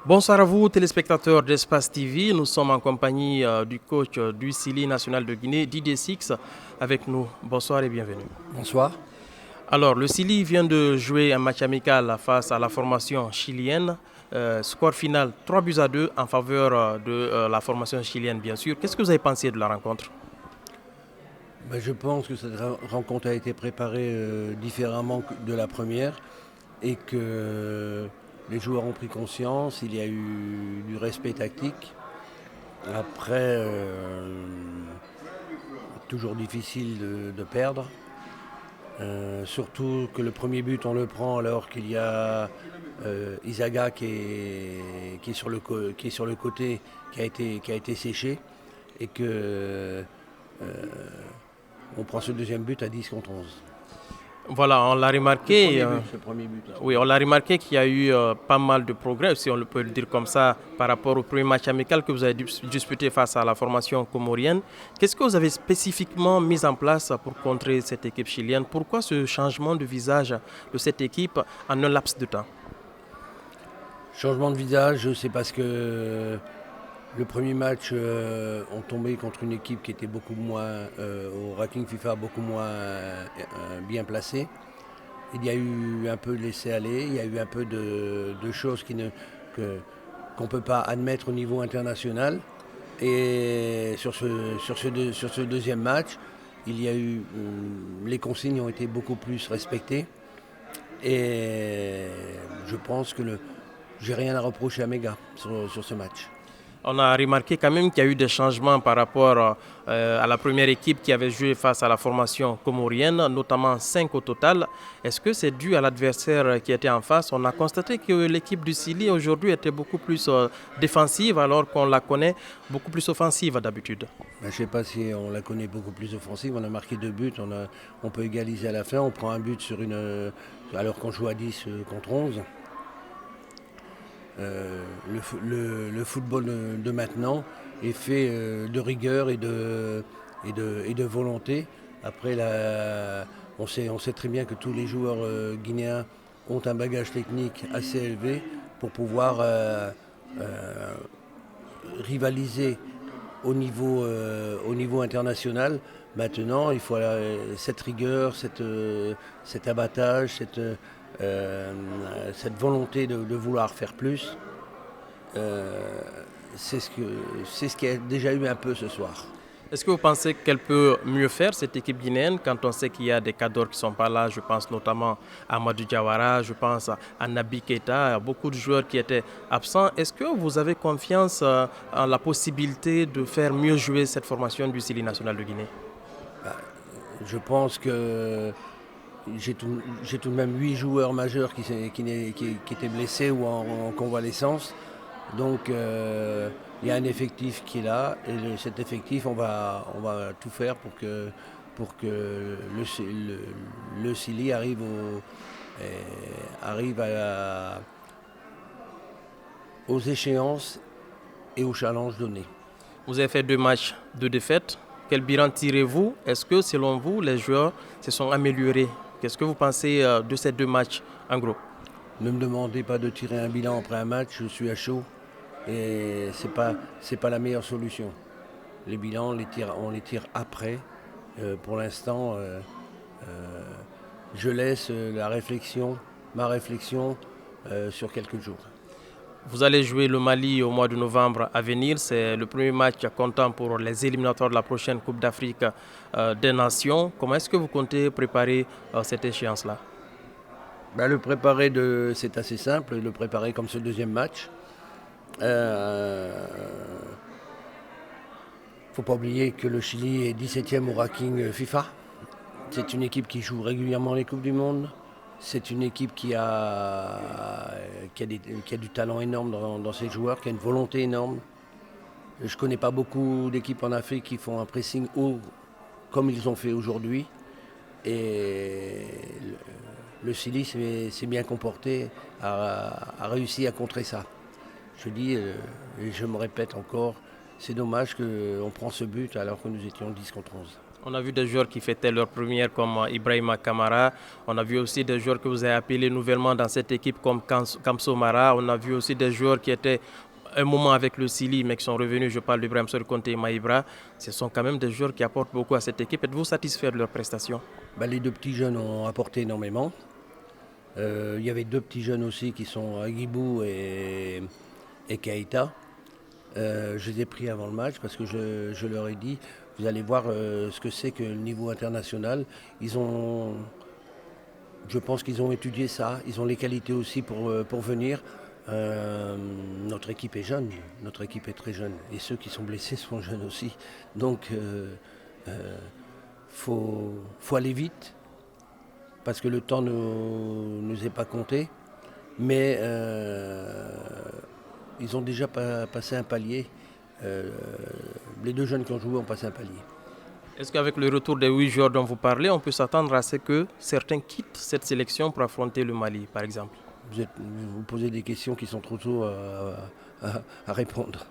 Bonsoir à vous, téléspectateurs d'Espace TV. Nous sommes en compagnie du coach du Sili national de Guinée, Didier Six, avec nous. Bonsoir et bienvenue. Bonsoir. Alors, le Sili vient de jouer un match amical face à la formation chilienne. Score final 3-2 en faveur de la formation chilienne, bien sûr. Qu'est-ce que vous avez pensé de la rencontre? Je pense que cette rencontre a été préparée différemment de la première et que les joueurs ont pris conscience, il y a eu du respect tactique. Après, toujours difficile de perdre. Surtout que le premier but, on le prend alors qu'il y a Izaga qui est sur le côté, qui a été séché. Et que on prend ce deuxième but à 10 contre 11. Voilà, on l'a remarqué. Ce premier but. Oui, on l'a remarqué qu'il y a eu pas mal de progrès, si on peut le dire comme ça, par rapport au premier match amical que vous avez disputé face à la formation comorienne. Qu'est-ce que vous avez spécifiquement mis en place pour contrer cette équipe chilienne? Pourquoi ce changement de visage de cette équipe en un laps de temps? Changement de visage, c'est parce que le premier match, on tombait contre une équipe qui était beaucoup moins, au ranking FIFA, beaucoup moins bien placée. Il y a eu un peu de laisser-aller, il y a eu un peu de choses qu'on ne peut pas admettre au niveau international. Et sur ce deuxième match, il y a eu, les consignes ont été beaucoup plus respectées. Et je pense que j'ai rien à reprocher à mes gars sur ce match. On a remarqué quand même qu'il y a eu des changements par rapport à la première équipe qui avait joué face à la formation comorienne, notamment 5 au total. Est-ce que c'est dû à l'adversaire qui était en face? On a constaté que l'équipe du Sili aujourd'hui était beaucoup plus défensive alors qu'on la connaît beaucoup plus offensive d'habitude. Je ne sais pas si on la connaît beaucoup plus offensive. On a marqué 2 buts, on peut égaliser à la fin. On prend un but alors qu'on joue à 10 contre 11. Le football de maintenant est fait de rigueur et de volonté. Après, on sait très bien que tous les joueurs guinéens ont un bagage technique assez élevé pour pouvoir rivaliser au niveau international. Maintenant, il faut cette rigueur, cet abattage, cette volonté de vouloir faire plus. C'est ce qu'il y a déjà eu un peu ce soir. Est-ce que vous pensez qu'elle peut mieux faire, cette équipe guinéenne, quand on sait qu'il y a des cadres qui ne sont pas là? Je pense notamment à Amadou Diawara, je pense à Naby Keita, à beaucoup de joueurs qui étaient absents. Est-ce que vous avez confiance en la possibilité de faire mieux jouer cette formation du Sili national de Guinée? Je pense que j'ai tout de même 8 joueurs majeurs qui étaient blessés ou en convalescence. Donc il y a un effectif qui est là et cet effectif, on va tout faire pour que le Sili arrive aux échéances et aux challenges donnés. Vous avez fait 2 matchs de défaite. Quel bilan tirez-vous? Est-ce que selon vous, les joueurs se sont améliorés? Qu'est-ce que vous pensez de ces 2 matchs en gros? Ne me demandez pas de tirer un bilan après un match, je suis à chaud et c'est pas la meilleure solution. Les bilans, on les tire après. Pour l'instant, je laisse ma réflexion sur quelques jours. Vous allez jouer le Mali au mois de novembre à venir. C'est le premier match comptant pour les éliminatoires de la prochaine Coupe d'Afrique des Nations. Comment est-ce que vous comptez préparer cette échéance-là? Le préparer, c'est assez simple, le préparer comme ce deuxième match. Faut pas oublier que le Chili est 17e au ranking FIFA. C'est une équipe qui joue régulièrement les Coupes du Monde. C'est une équipe qui a du talent énorme dans ses joueurs, qui a une volonté énorme. Je ne connais pas beaucoup d'équipes en Afrique qui font un pressing haut comme ils ont fait aujourd'hui. Et le Chili s'est bien comporté, a réussi à contrer ça. Je dis, et je me répète encore, c'est dommage qu'on prend ce but alors que nous étions 10 contre 11. On a vu des joueurs qui fêtaient leur première comme Ibrahima Kamara. On a vu aussi des joueurs que vous avez appelés nouvellement dans cette équipe comme Kamso Mara. On a vu aussi des joueurs qui étaient un moment avec le Sili mais qui sont revenus. Je parle d'Ibrahim Konté et Maïbra. Ce sont quand même des joueurs qui apportent beaucoup à cette équipe. Êtes-vous satisfait de leurs prestations? Les deux petits jeunes ont apporté énormément. Il y avait deux petits jeunes aussi qui sont Agibou et Keïta. Je les ai pris avant le match parce que je leur ai dit, vous allez voir ce que c'est que le niveau international. Je pense qu'ils ont étudié ça, ils ont les qualités aussi pour venir. Notre équipe est jeune, notre équipe est très jeune. Et ceux qui sont blessés sont jeunes aussi. Donc, faut aller vite parce que le temps ne nous est pas compté. Mais ils ont déjà passé un palier. Les deux jeunes qui ont joué ont passé un palier. Est-ce qu'avec le retour des 8 joueurs dont vous parlez, on peut s'attendre à ce que certains quittent cette sélection pour affronter le Mali, par exemple? Vous posez des questions qui sont trop tôt à répondre.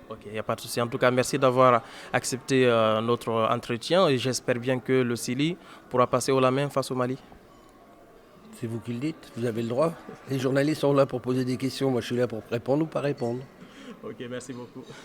Ok, il n'y a pas de souci. En tout cas, merci d'avoir accepté notre entretien et j'espère bien que le Sili pourra passer haut la main face au Mali. C'est vous qui le dites, vous avez le droit. Les journalistes sont là pour poser des questions, moi je suis là pour répondre ou pas répondre. Ok, merci beaucoup.